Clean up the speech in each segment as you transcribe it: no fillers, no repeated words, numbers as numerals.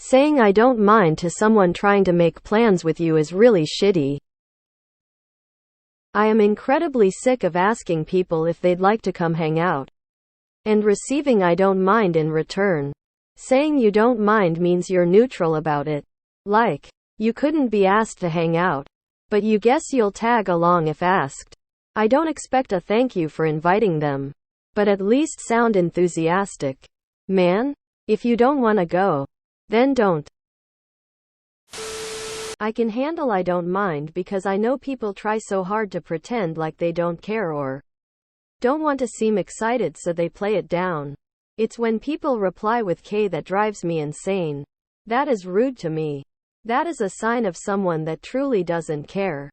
Saying I don't mind to someone trying to make plans with you is really shitty. I am incredibly sick of asking people if they'd like to come hang out and receiving I don't mind in return. Saying you don't mind means you're neutral about it. Like, you couldn't be asked to hang out, but you guess you'll tag along if asked. I don't expect a thank you for inviting them, but at least sound enthusiastic. Man, if you don't want to go, then don't. I can handle I don't mind because I know people try so hard to pretend like they don't care or don't want to seem excited, so they play it down. It's when people reply with K that drives me insane. That is rude to me. That is a sign of someone that truly doesn't care.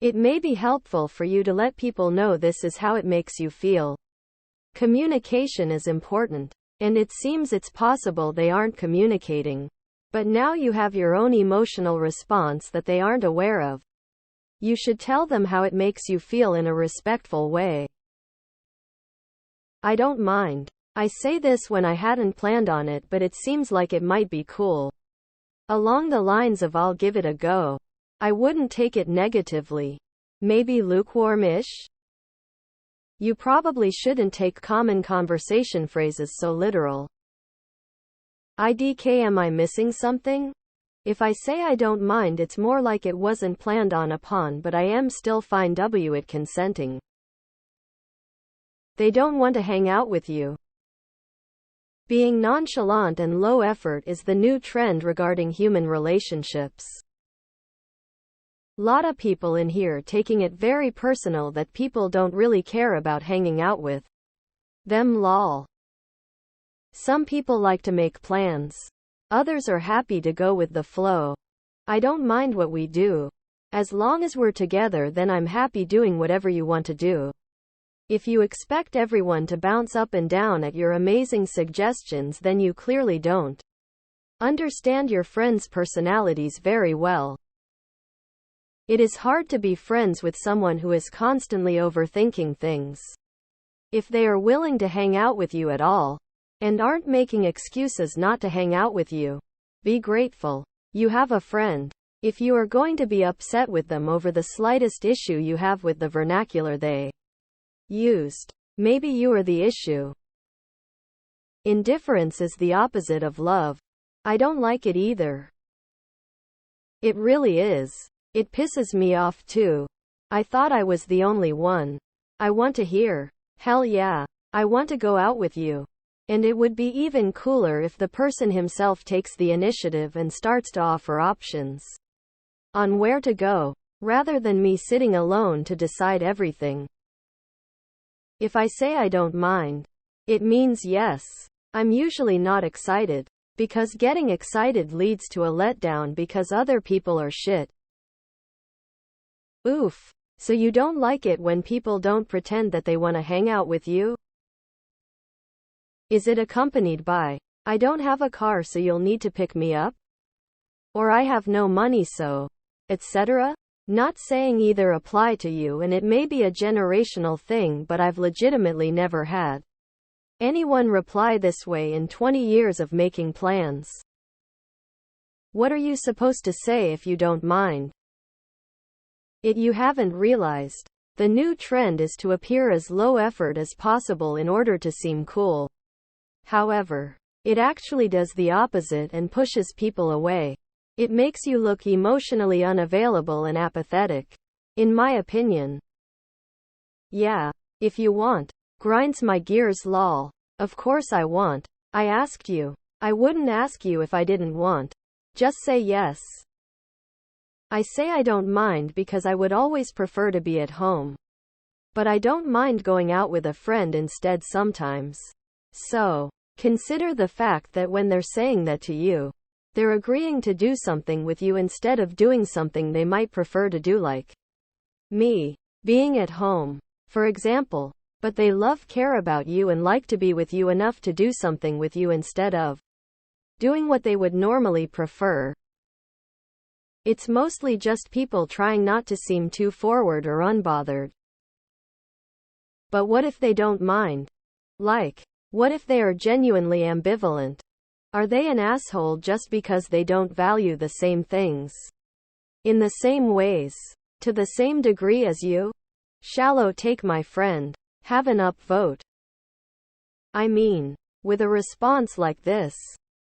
It may be helpful for you to let people know this is how it makes you feel. Communication is important, and it seems it's possible they aren't communicating. But now you have your own emotional response that they aren't aware of. You should tell them how it makes you feel in a respectful way. I don't mind. I say this when I hadn't planned on it, but it seems like it might be cool. Along the lines of I'll give it a go. I wouldn't take it negatively. Maybe lukewarm-ish? You probably shouldn't take common conversation phrases so literal. IDK, am I missing something? If I say I don't mind, it's more like it wasn't planned on upon, but I am still fine it consenting. They don't want to hang out with you. Being nonchalant and low effort is the new trend regarding human relationships. Lotta people in here taking it very personal that people don't really care about hanging out with them, lol. Some people like to make plans. Others are happy to go with the flow. I don't mind what we do. As long as we're together, then I'm happy doing whatever you want to do. If you expect everyone to bounce up and down at your amazing suggestions, then you clearly don't understand your friends' personalities very well. It is hard to be friends with someone who is constantly overthinking things. If they are willing to hang out with you at all, and aren't making excuses not to hang out with you, be grateful. You have a friend. If you are going to be upset with them over the slightest issue you have with the vernacular they used, maybe you are the issue. Indifference is the opposite of love. I don't like it either. It really is. It pisses me off too. I thought I was the only one. I want to hear, hell yeah, I want to go out with you. And it would be even cooler if the person himself takes the initiative and starts to offer options on where to go, rather than me sitting alone to decide everything. If I say I don't mind, it means yes. I'm usually not excited, because getting excited leads to a letdown because other people are shit. Oof. So you don't like it when people don't pretend that they want to hang out with you? Is it accompanied by, I don't have a car so you'll need to pick me up? Or I have no money so, etc.? Not saying either apply to you, and it may be a generational thing, but I've legitimately never had anyone reply this way in 20 years of making plans. What are you supposed to say if you don't mind? You haven't realized. The new trend is to appear as low effort as possible in order to seem cool. However, it actually does the opposite and pushes people away. It makes you look emotionally unavailable and apathetic, in my opinion. Yeah, if you want. Grinds my gears, lol. Of course I want. I asked you. I wouldn't ask you if I didn't want. Just say yes. I say I don't mind because I would always prefer to be at home. But I don't mind going out with a friend instead sometimes. So, consider the fact that when they're saying that to you, they're agreeing to do something with you instead of doing something they might prefer to do, like me, being at home, for example. But they care about you and like to be with you enough to do something with you instead of doing what they would normally prefer. It's mostly just people trying not to seem too forward or unbothered. But what if they don't mind? Like, what if they are genuinely ambivalent? Are they an asshole just because they don't value the same things in the same ways, to the same degree as you? Shallow take, my friend. Have an upvote. I mean, with a response like this,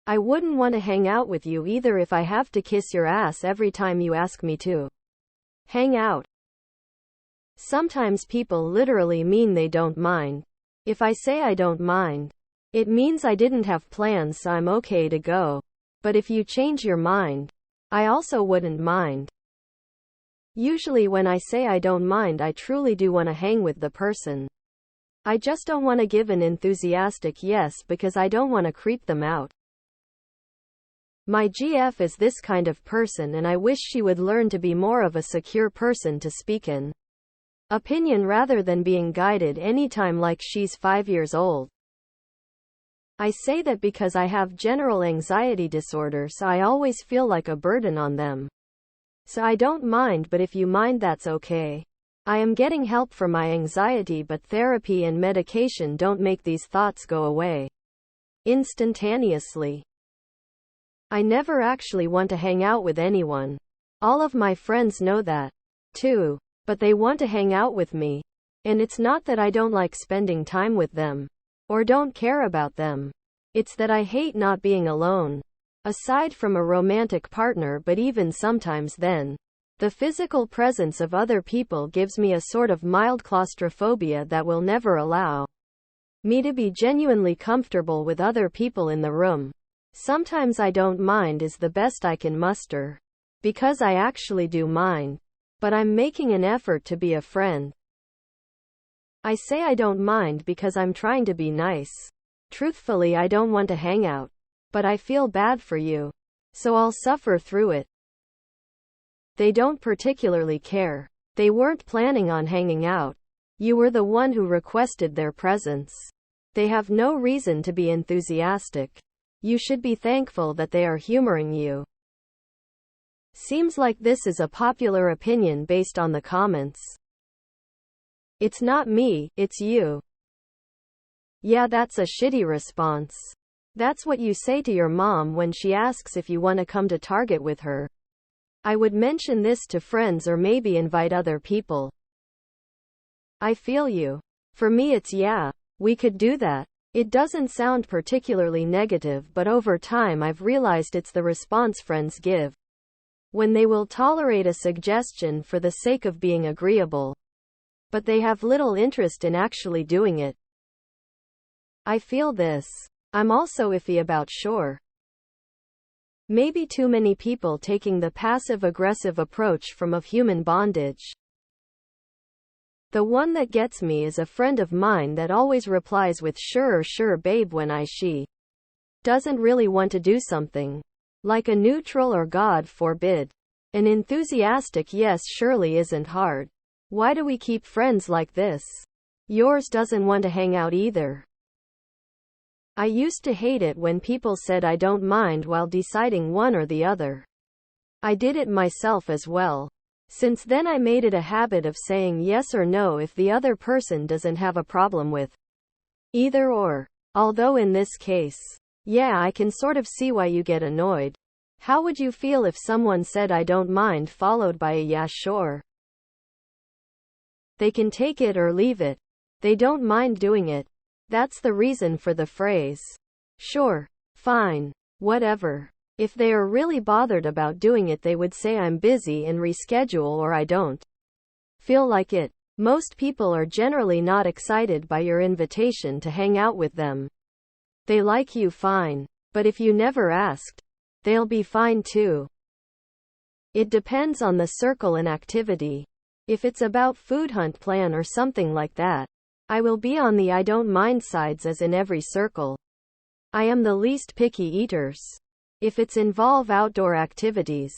I wouldn't want to hang out with you either if I have to kiss your ass every time you ask me to hang out. Sometimes people literally mean they don't mind. If I say I don't mind, it means I didn't have plans, so I'm okay to go. But if you change your mind, I also wouldn't mind. Usually when I say I don't mind, I truly do want to hang with the person. I just don't want to give an enthusiastic yes because I don't want to creep them out. My GF is this kind of person, and I wish she would learn to be more of a secure person to speak in opinion rather than being guided anytime like she's 5 years old. I say that because I have general anxiety disorder, so I always feel like a burden on them. So I don't mind, but if you mind, that's okay. I am getting help for my anxiety, but therapy and medication don't make these thoughts go away instantaneously. I never actually want to hang out with anyone. All of my friends know that, too. But they want to hang out with me. And it's not that I don't like spending time with them, or don't care about them. It's that I hate not being alone. Aside from a romantic partner, but even sometimes then, the physical presence of other people gives me a sort of mild claustrophobia that will never allow me to be genuinely comfortable with other people in the room. Sometimes I don't mind is the best I can muster. Because I actually do mind. But I'm making an effort to be a friend. I say I don't mind because I'm trying to be nice. Truthfully, I don't want to hang out. But I feel bad for you. So I'll suffer through it. They don't particularly care. They weren't planning on hanging out. You were the one who requested their presence. They have no reason to be enthusiastic. You should be thankful that they are humoring you. Seems like this is a popular opinion based on the comments. It's not me, it's you. Yeah, that's a shitty response. That's what you say to your mom when she asks if you want to come to Target with her. I would mention this to friends or maybe invite other people. I feel you. For me it's yeah, we could do that. It doesn't sound particularly negative, but over time I've realized it's the response friends give when they will tolerate a suggestion for the sake of being agreeable. But they have little interest in actually doing it. I feel this. I'm also iffy about sure. Maybe too many people taking the passive-aggressive approach from of human bondage. The one that gets me is a friend of mine that always replies with sure babe when she doesn't really want to do something. Like a neutral or God forbid, an enthusiastic yes surely isn't hard. Why do we keep friends like this? Yours doesn't want to hang out either. I used to hate it when people said I don't mind while deciding one or the other. I did it myself as well. Since then I made it a habit of saying yes or no if the other person doesn't have a problem with either or. Although in this case, yeah, I can sort of see why you get annoyed. How would you feel if someone said I don't mind followed by a yeah sure? They can take it or leave it. They don't mind doing it. That's the reason for the phrase. Sure. Fine. Whatever. If they are really bothered about doing it, they would say I'm busy and reschedule, or I don't feel like it. Most people are generally not excited by your invitation to hang out with them. They like you fine. But if you never asked, they'll be fine too. It depends on the circle and activity. If it's about food hunt plan or something like that, I will be on the I don't mind sides as in every circle. I am the least picky eaters. If it's involve outdoor activities,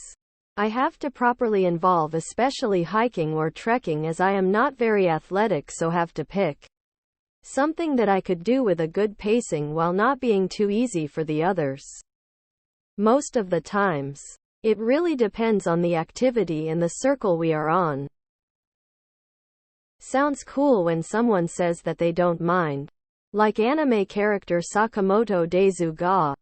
I have to properly involve especially hiking or trekking as I am not very athletic, so have to pick something that I could do with a good pacing while not being too easy for the others. Most of the times, it really depends on the activity and the circle we are on. Sounds cool when someone says that they don't mind. Like anime character Sakamoto Deizu ga.